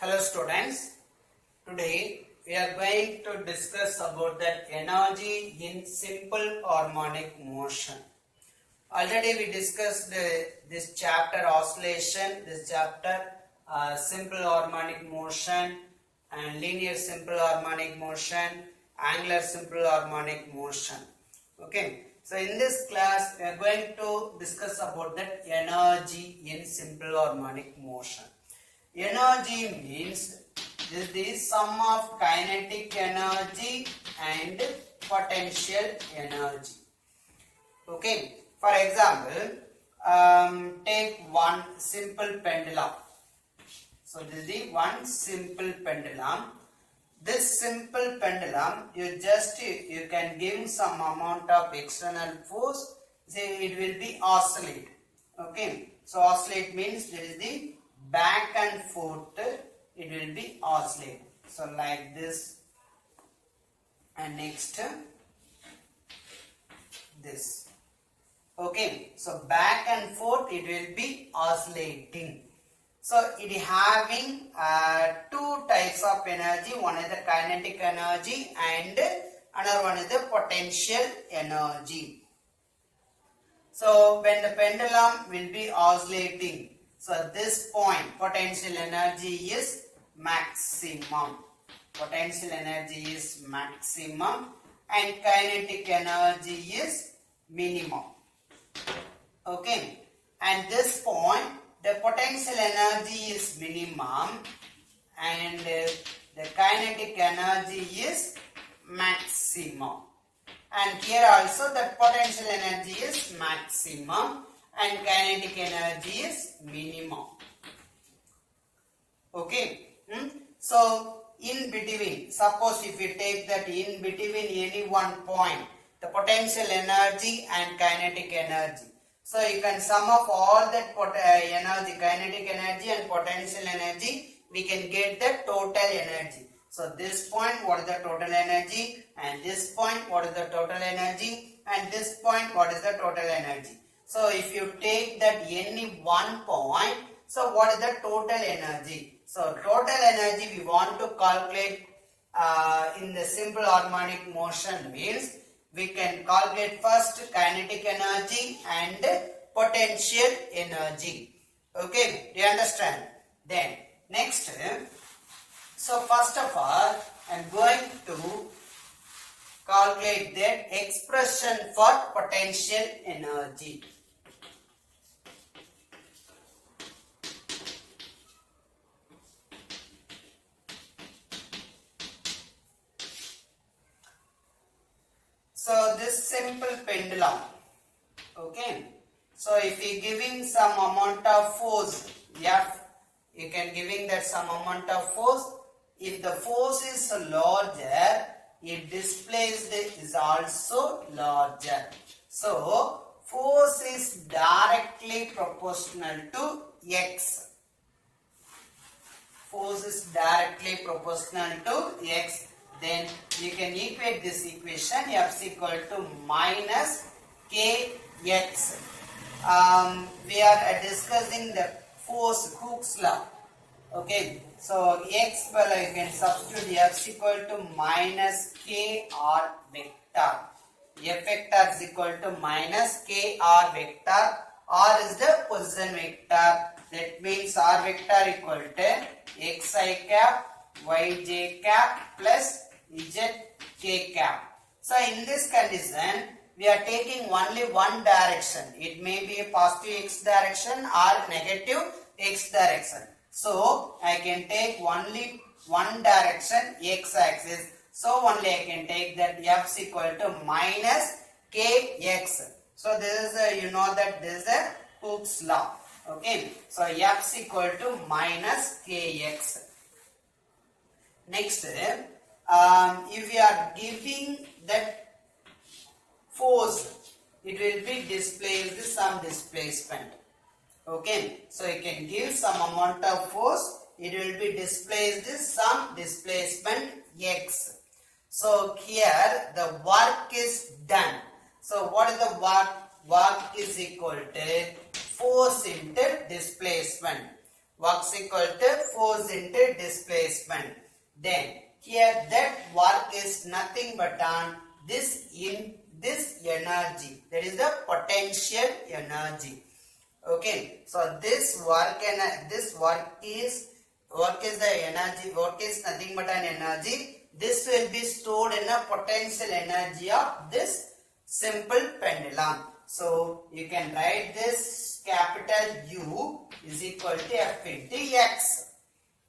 Hello students, today we are going to discuss about that energy in simple harmonic motion. Already we discussed this chapter oscillation, this chapter simple harmonic motion and linear simple harmonic motion, angular simple harmonic motion. Okay, so in this class we are going to discuss about that energy in simple harmonic motion. Energy means this is the sum of kinetic energy and potential energy. Okay, for example, take one simple pendulum. So this is the one simple pendulum. This simple pendulum, you can give some amount of external force, say it will be oscillate. Okay, so oscillate means there is the back and forth, it will be oscillate. So like this, and next this. Okay, so back and forth it will be oscillating. So it is having two types of energy. One is the kinetic energy and another one is the potential energy. So when the pendulum will be oscillating, so at this point potential energy is maximum. Potential energy is maximum and kinetic energy is minimum. Okay, and this point the potential energy is minimum and the kinetic energy is maximum. And here also the potential energy is maximum and kinetic energy is minimum. Okay, so in between, suppose if you take that in between any one point, the potential energy and kinetic energy. So you can sum up all that energy, kinetic energy and potential energy, we can get the total energy. So this point, what is the total energy, and this point, what is the total energy, and this point, what is the total energy. So if you take that any one point, so what is the total energy? So total energy we want to calculate in the simple harmonic motion means we can calculate first kinetic energy and potential energy. Okay, do you understand? Then next, so first of all I am going to calculate the expression for potential energy. So this simple pendulum, okay, so if you giving some amount of force F, you can giving that some amount of force. If the force is larger, it displaced is also larger. So force is directly proportional to X. Force is directly proportional to X. Then you can equate this equation. F is equal to minus Kx. We are discussing the force, Hooke's law. Okay, so X value you can substitute F is equal to minus Kr vector. F vector is equal to minus Kr vector. R is the position vector. That means R vector equal to xi cap, yj cap plus zk cap. So in this condition, we are taking only one direction. It may be a positive x direction or negative x direction. So I can take only one direction, x axis. So only I can take that F is equal to minus Kx. So this is a, you know that this is a Hooke's law. Okay. So F is equal to minus Kx. Next, if we are giving that force, it will be displaced some displacement. Okay, so you can give some amount of force, it will be displaced some displacement X. So here the work is done. So what is the work? Work is equal to force into displacement. Work is equal to force into displacement. Then here that work is nothing but on this energy, that is the potential energy. Okay, so this work is the energy. Work is nothing but an energy. This will be stored in a potential energy of this simple pendulum. So you can write this capital U is equal to F into X.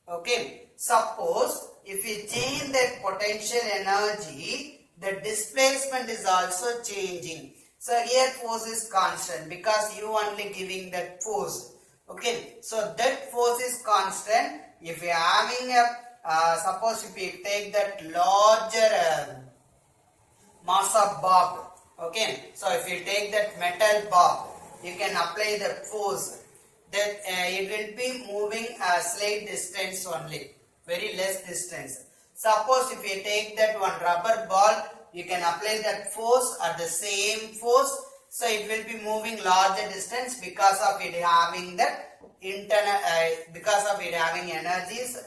Okay, suppose if we change the potential energy, the displacement is also changing. So here force is constant because you only giving that force. Okay, so that force is constant. If you are having a suppose if you take that larger mass of bob, okay, so if you take that metal bob, you can apply the force. That it will be moving a slight distance only, very less distance. Suppose if you take that one rubber ball, you can apply that force at the same force, so it will be moving larger distance because of it having that internal because of it having energies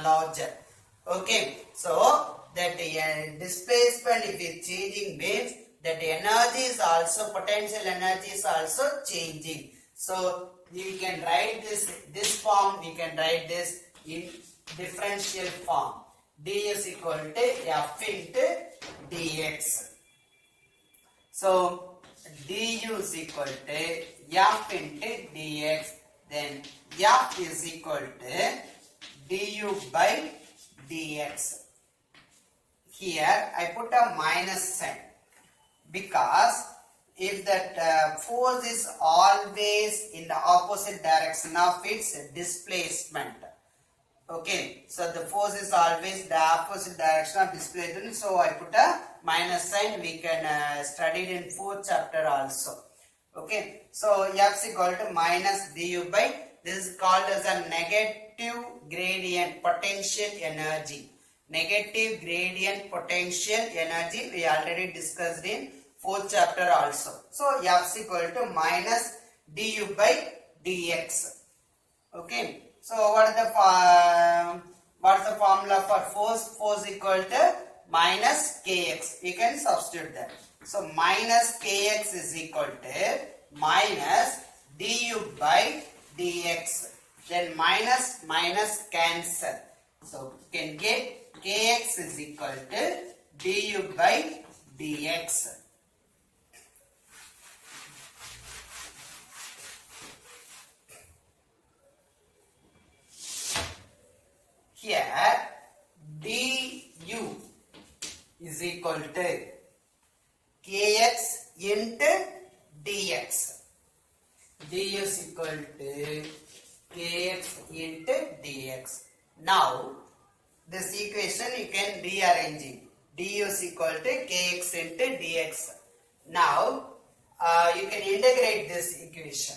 larger. Okay, so that displacement if it changing means that energy is also potential energy is also changing. So we can write this form, we can write this in differential form. D is equal to F into dx. So du is equal to F into dx. Then F is equal to du by dx. Here I put a minus sign because if that force is always in the opposite direction of its displacement. Okay, so the force is always the opposite direction of displacement. So I put a minus sign. We can study it in 4th chapter also. Okay, so F is equal to minus du by, this is called as a negative gradient potential energy. Negative gradient potential energy we already discussed in 4th chapter also. So F is equal to minus du by dx. Okay. So what is the formula for force? Force equal to minus kx. We can substitute that. So minus kx is equal to minus du by dx. Then minus cancel. So we can get kx is equal to du by dx. Here du is equal to kx into dx. Du is equal to kx into dx. Now this equation you can rearrange it. Du is equal to kx into dx. Now you can integrate this equation.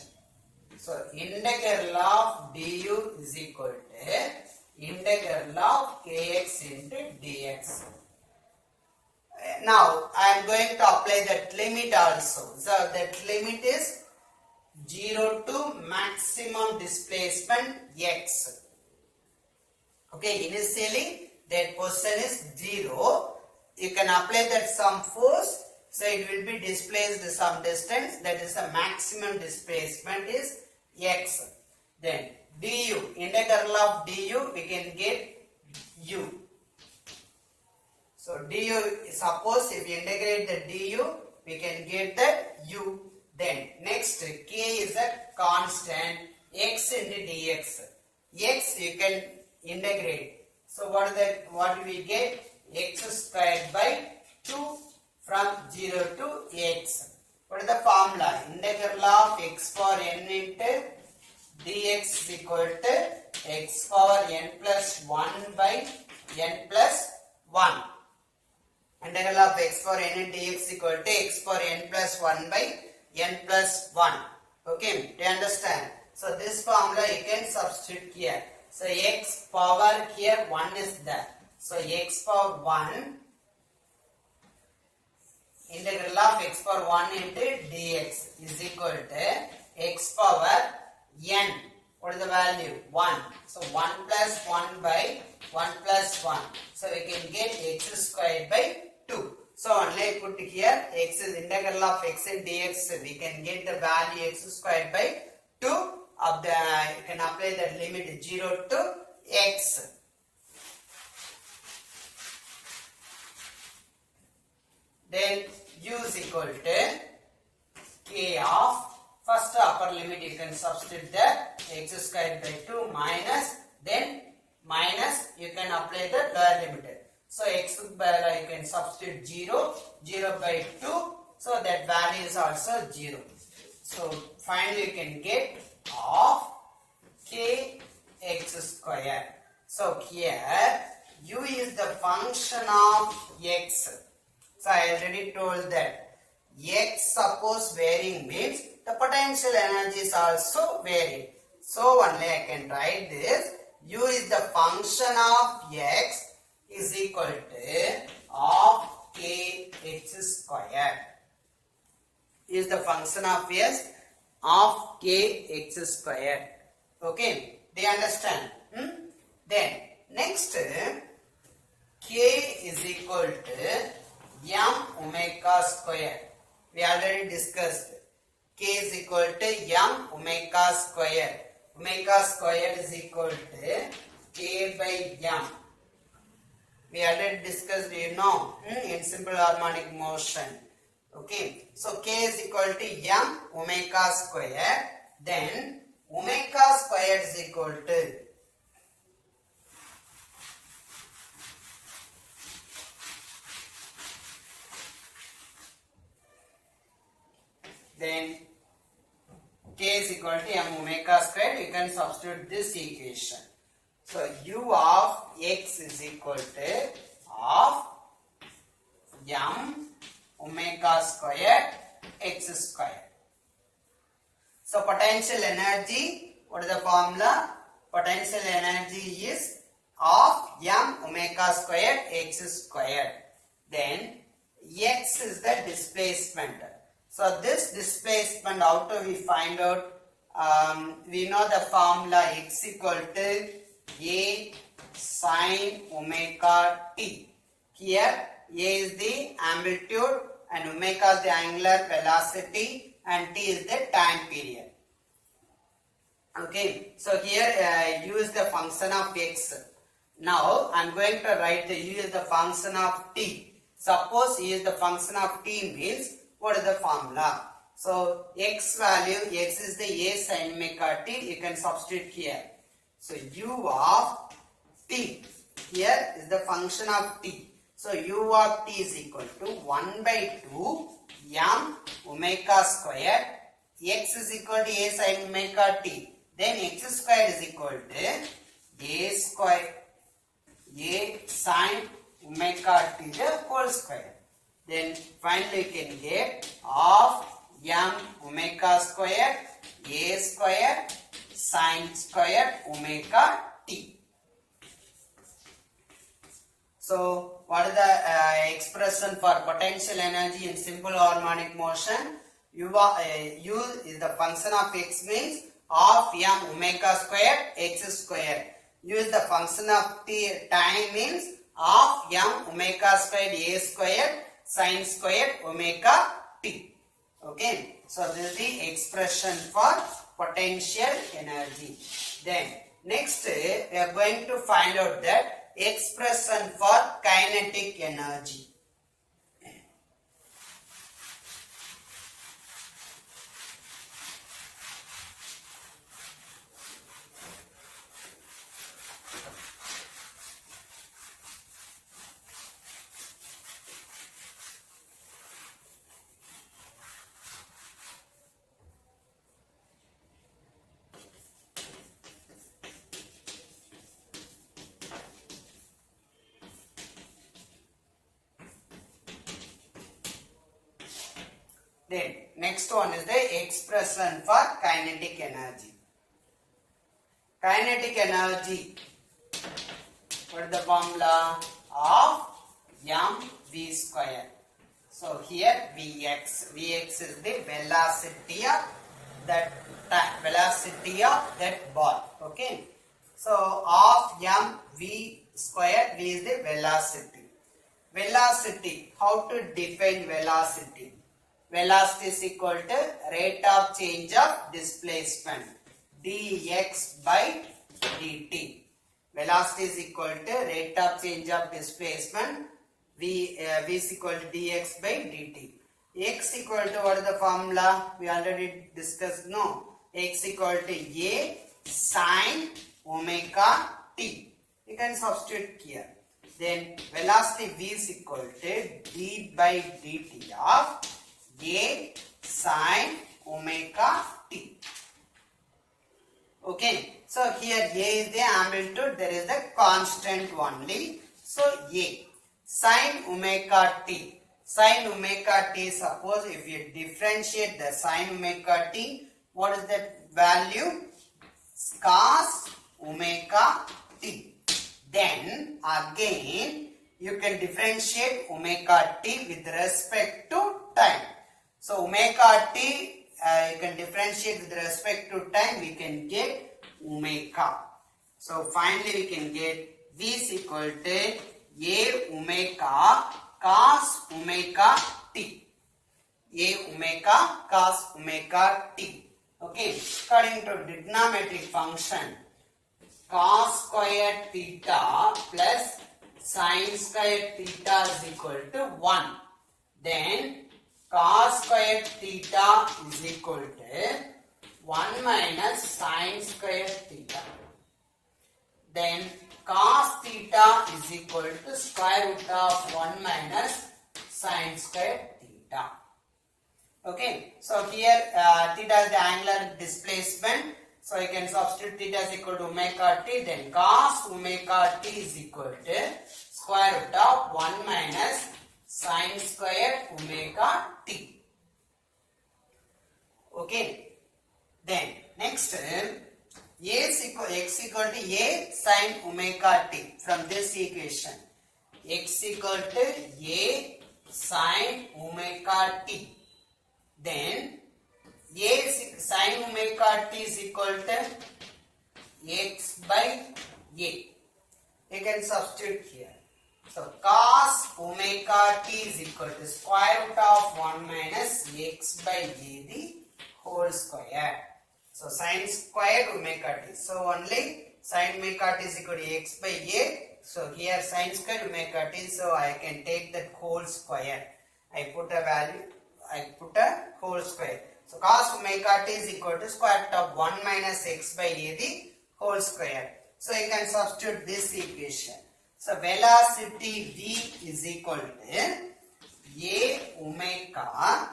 So integral of du is equal to integral of kx into dx. Now I am going to apply that limit also. So that limit is 0 to maximum displacement x. Okay, initially that position is 0. You can apply that some force, so it will be displaced some distance, that is the maximum displacement is x. Then du, integral of du, we can get u. So du, suppose if you integrate the du, we can get that u. Then next k is a constant, x into dx. X you can integrate. So what do we get? X squared by 2 from 0 to x. What is the formula? Integral of x power n into dx is equal to x power n plus 1 by n plus 1. Integral of x power n into dx is equal to x power n plus 1 by n plus 1. Okay, do you understand? So this formula you can substitute here. So x power here 1 is there. So x power 1, integral of x power 1 into dx is equal to x power n. What is the value? value 1. So 1 plus 1 by 1 plus 1. So we can get x squared by 2. So only put here x is integral of x and dx. We can get the value x squared by 2 of the, you can apply that limit 0 to x. Then u is equal to k of first upper limit, you can substitute that x squared by 2 minus, then minus you can apply the lower limit. So x by you can substitute 0, 0 by 2, so that value is also 0. So finally you can get of k x square. So here u is the function of x. So I already told that x suppose varying means the potential energy is also varying. So only I can write this, u is the function of x is equal to of k x square. Is the function of s of k x square. Okay, do you understand? Then next, k is equal to m omega square. We already discussed. K is equal to m omega square. Omega square is equal to k by m. We already discussed, you know, in simple harmonic motion. Okay, so k is equal to m omega square. Then omega square is equal to then k is equal to m omega square. You can substitute this equation. So u of x is equal to of m omega square x square. So potential energy, what is the formula? Potential energy is of m omega square x square. Then x is the displacement. So this displacement, how do we find out? We know the formula x equal to a sine omega t. Here a is the amplitude and omega is the angular velocity and t is the time period. Okay, so here u is the function of x. Now I am going to write the u is the function of t. Suppose u is the function of t means, what is the formula? So x value, x is the a sin omega t, you can substitute here. So u of t, here is the function of t. So u of t is equal to 1 by 2 m omega square. X is equal to a sin omega t. Then x square is equal to a square, a sin omega t the whole square. Then finally you can get of m omega square a square sin square omega t. So what is the expression for potential energy in simple harmonic motion? U is the function of x means of m omega square x square. U is the function of t time means of m omega square a square sin square omega t. Okay, so this is the expression for potential energy. Then next we are going to find out that expression for kinetic energy. Then next one is the expression for kinetic energy. Kinetic energy, what is the formula? Of mv square. So here Vx is the velocity of that velocity of that ball. Okay. So of mv square, v is the velocity. Velocity. How to define velocity? Velocity is equal to rate of change of displacement, dx by dt. Velocity is equal to rate of change of displacement, v is equal to dx by dt. X equal to, what is the formula? We already discussed. No, x equal to a sine omega t. You can substitute here. Then velocity v is equal to d by dt of a sine omega t. Okay, so here a is the amplitude, there is the constant only. So a sine omega t. Sine omega t, suppose if you differentiate the sine omega t, what is that value? Cos omega t. Then again you can differentiate omega t with respect to time. So omega t you can differentiate with respect to time, we can get omega. So finally we can get v is equal to a omega cos omega t. A omega cos omega t. Okay, according to trigonometric function, cos square theta plus sin square theta is equal to 1. Then cos square theta is equal to 1 minus sin square theta. Then cos theta is equal to square root of 1 minus sin square theta. Okay, so here theta is the angular displacement. So you can substitute theta is equal to omega t. Then cos omega t is equal to square root of 1 minus sin square omega t. Okay, then next x equal to a sin omega t. From this equation, x equal to a sin omega t. Then a sin omega t is equal to x by a. You can substitute here. So cos omega t is equal to square root of 1 minus x by a the whole square. So sin square omega t. So only sin omega t is equal to x by a. So here sin square omega t. So I can take that whole square. I put a value. I put a whole square. So cos omega t is equal to square root of 1 minus x by a the whole square. So you can substitute this equation. So velocity v is equal to a omega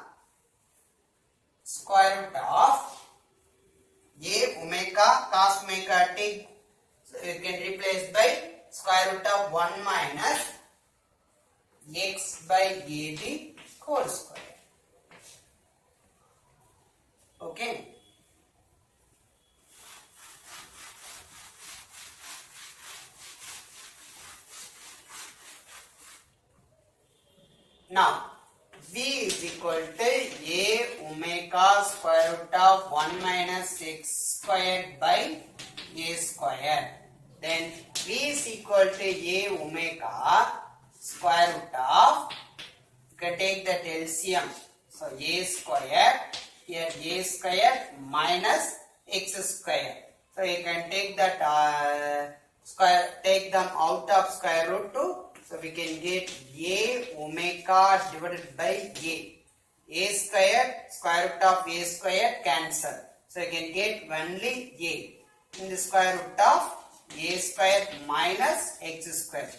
square root of a omega cos omega t. So you can replace by square root of 1 minus x by a the whole square. Okay. Now v is equal to a omega square root of 1 minus x squared by a square. Then v is equal to a omega square root of, you can take that LCM. So a square, here a square minus x square. So you can take that square, take them out of square root 2. So we can get a omega divided by a. A square, square root of a square cancel. So you can get only a in the square root of a square minus x square.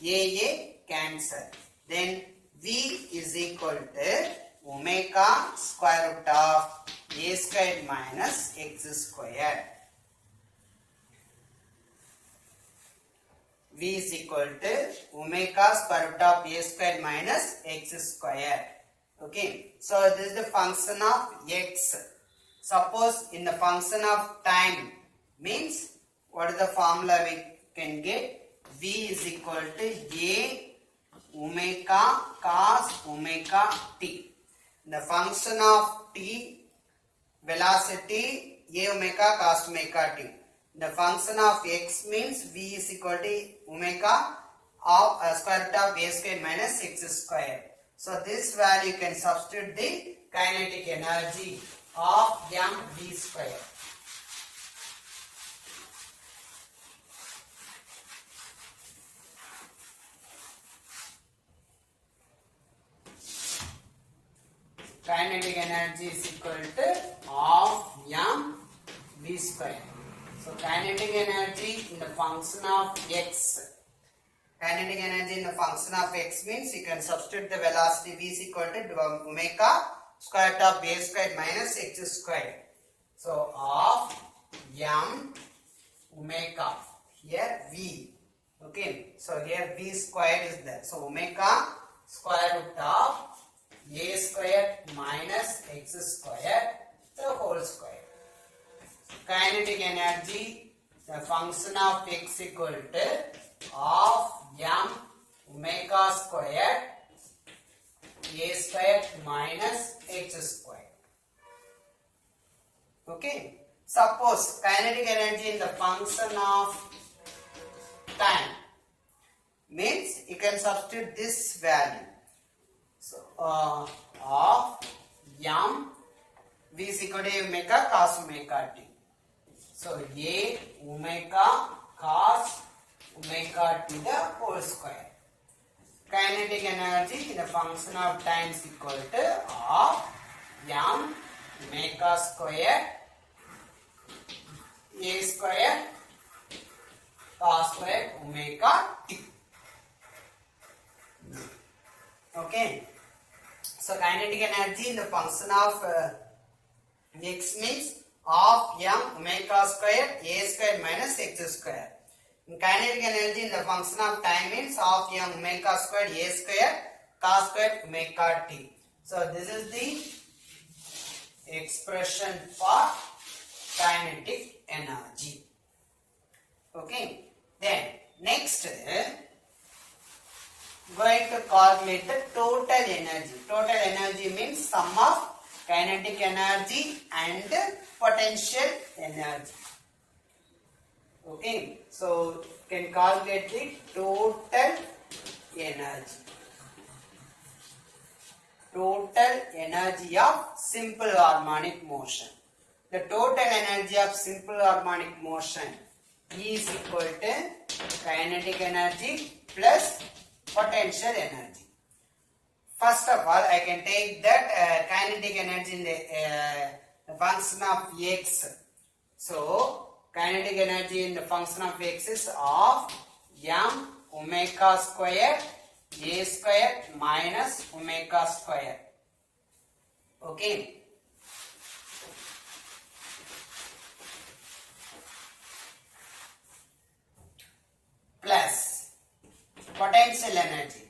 A cancel. Then v is equal to omega square root of a square minus x square. V is equal to omega square root of a square minus x square. Okay, so this is the function of x. Suppose in the function of time means, what is the formula we can get? V is equal to a omega cos omega t. In the function of t, velocity a omega cos omega t. The function of x means v is equal to omega of square root of a square minus x square. So this value you can substitute the kinetic energy of mv square. Kinetic energy is equal to half mv square. So kinetic energy in the function of x. Kinetic energy in the function of x means you can substitute the velocity v is equal to omega square root of a square minus x square. So half m omega, here v. Okay, so here v square is there. So omega square root of a square minus x square the whole square. Kinetic energy, the function of x equal to half m omega square a square minus x square. Okay. Suppose kinetic energy in the function of time means you can substitute this value. So of m v is equal to omega cos omega t. So a omega cos omega t the whole square. Kinetic energy in the function of time is equal to half m omega square a square cos square omega t. Okay. So kinetic energy in the function of x means half m omega square a square minus x square. Kinetic energy in the function of time means half m omega square a square cos square omega t. So this is the expression for kinetic energy. Okay. Then next going to calculate the total energy. Total energy means sum of kinetic energy and potential energy. Okay, so you can calculate the total energy. Total energy of simple harmonic motion. The total energy of simple harmonic motion is equal to kinetic energy plus potential energy. First of all, I can take that kinetic energy in the function of x. So, kinetic energy in the function of x is of m omega square a square minus omega square. Okay. Plus potential energy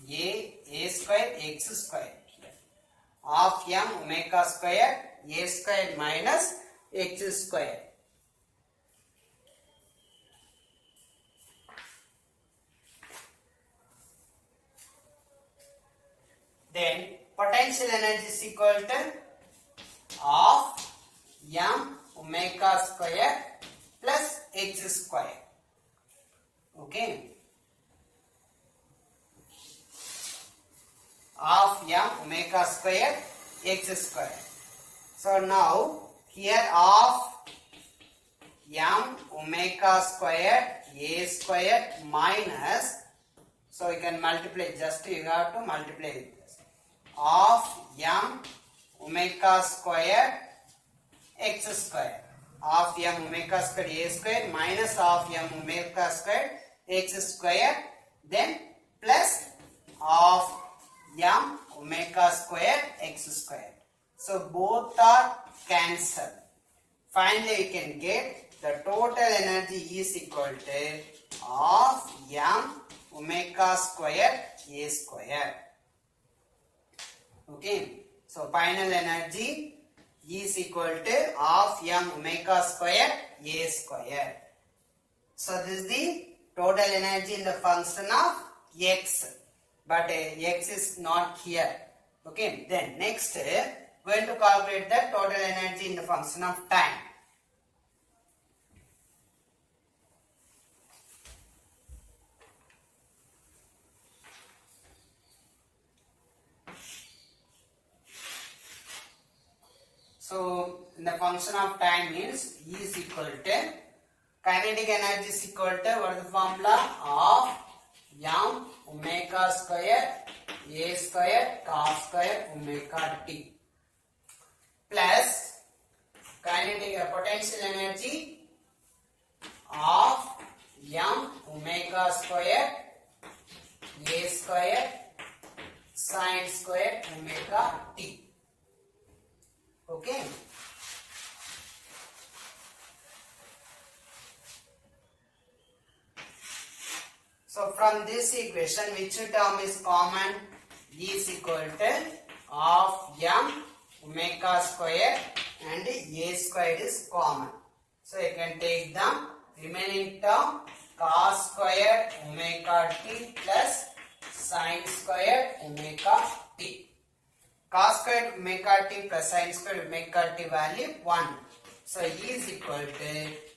a square x square of m omega square a square minus x square. Then potential energy is equal to of m omega square plus x square. Okay. Of m omega square x square. So now here of m omega square a square minus, so you can multiply, just you have to multiply with this, of m omega square x square, of m omega square a square minus of m omega square x square, then plus of m omega square x square. So both are cancelled. Finally, you can get the total energy is equal to of m omega square a square. Okay. So final energy is equal to of m omega square a square. So this is the total energy in the function of x. But x is not here. Okay. Then next going to calculate the total energy in the function of time. So, in the function of time means E is equal to kinetic energy is equal to what is the formula of m omega square a square cos square omega t plus kinetic potential energy of m omega square a square sin square omega t. Okay. So from this equation, which term is common? E is equal to half m omega square and a squared is common. So you can take the remaining term cos square omega t plus sin square omega t. Cos square omega t plus sin square omega t value 1. So E is equal to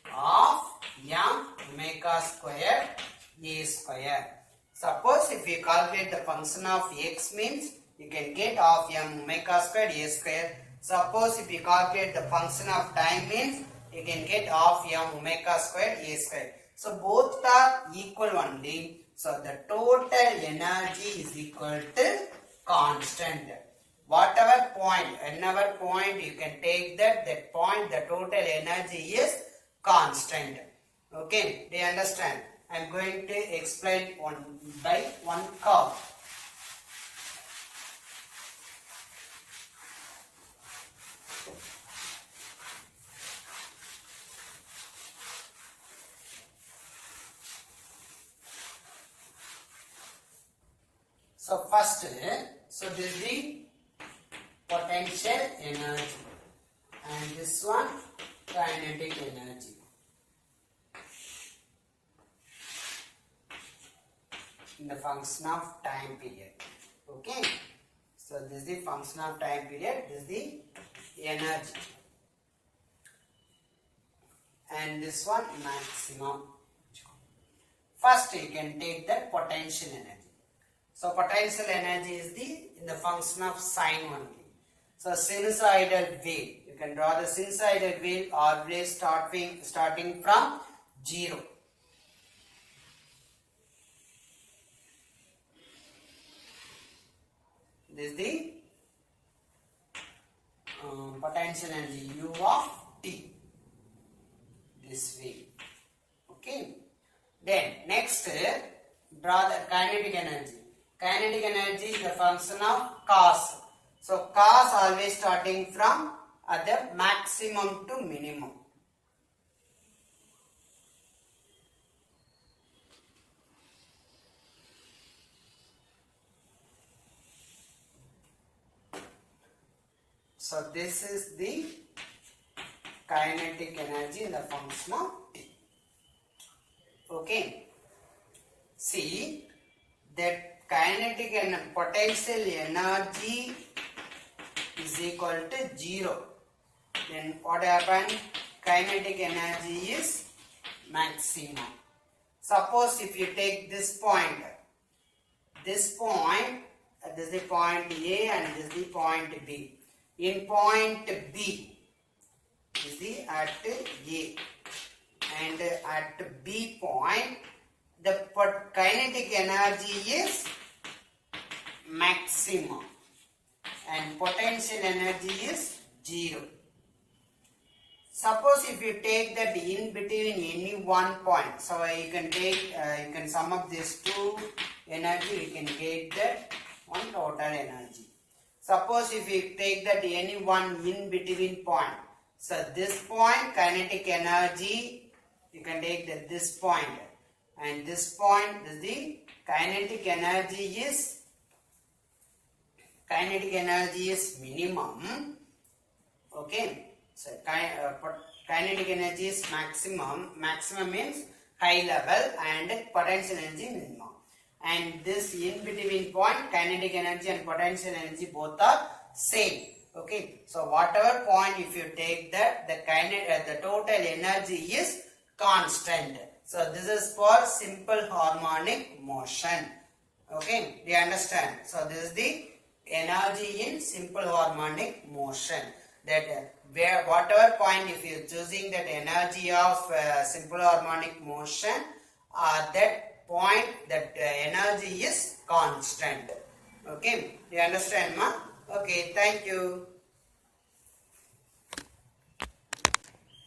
half m omega square a square. Suppose if you calculate the function of x means you can get half m omega square a square. Suppose if you calculate the function of time means you can get half m omega square a square. So both are equal only. So the total energy is equal to constant. Whatever point, whenever point you can take that point, the total energy is constant. Okay, do you understand? I am going to explain one by one curve. So first, so this is the potential energy and this one kinetic energy. In the function of time period. Okay. So this is the function of time period. This is the energy. And this one maximum. First you can take the potential energy. So potential energy is in the function of sine only. So sinusoidal wave. You can draw the sinusoidal wave always starting from 0. This is the potential energy u of t. This way. Okay. Then next, draw the kinetic energy. Kinetic energy is the function of cos. So cos always starting from at the maximum to minimum. So this is the kinetic energy in the function of t. Okay. See that kinetic and potential energy is equal to 0. Then what happened? Kinetic energy is maximum. Suppose if you take this point, this is the point A and this is the point B. In point B is the at A and at B point the kinetic energy is maximum and potential energy is 0. Suppose if you take that in between any one point, so you can take, you can sum up these two energy, you can get that one total energy. Suppose if you take that any one in between point, so this point kinetic energy, you can take that this point and this point is the kinetic energy is minimum. Okay, so kinetic energy is maximum. Maximum means high level and potential energy minimum. And this in between point, kinetic energy and potential energy both are same. Okay, so whatever point if you take that, the total energy is constant. So this is for simple harmonic motion. Okay, do you understand? So this is the energy in simple harmonic motion. That where whatever point if you are choosing that energy of simple harmonic motion, that point that energy is constant. Okay, do you understand, ma? Okay, thank you.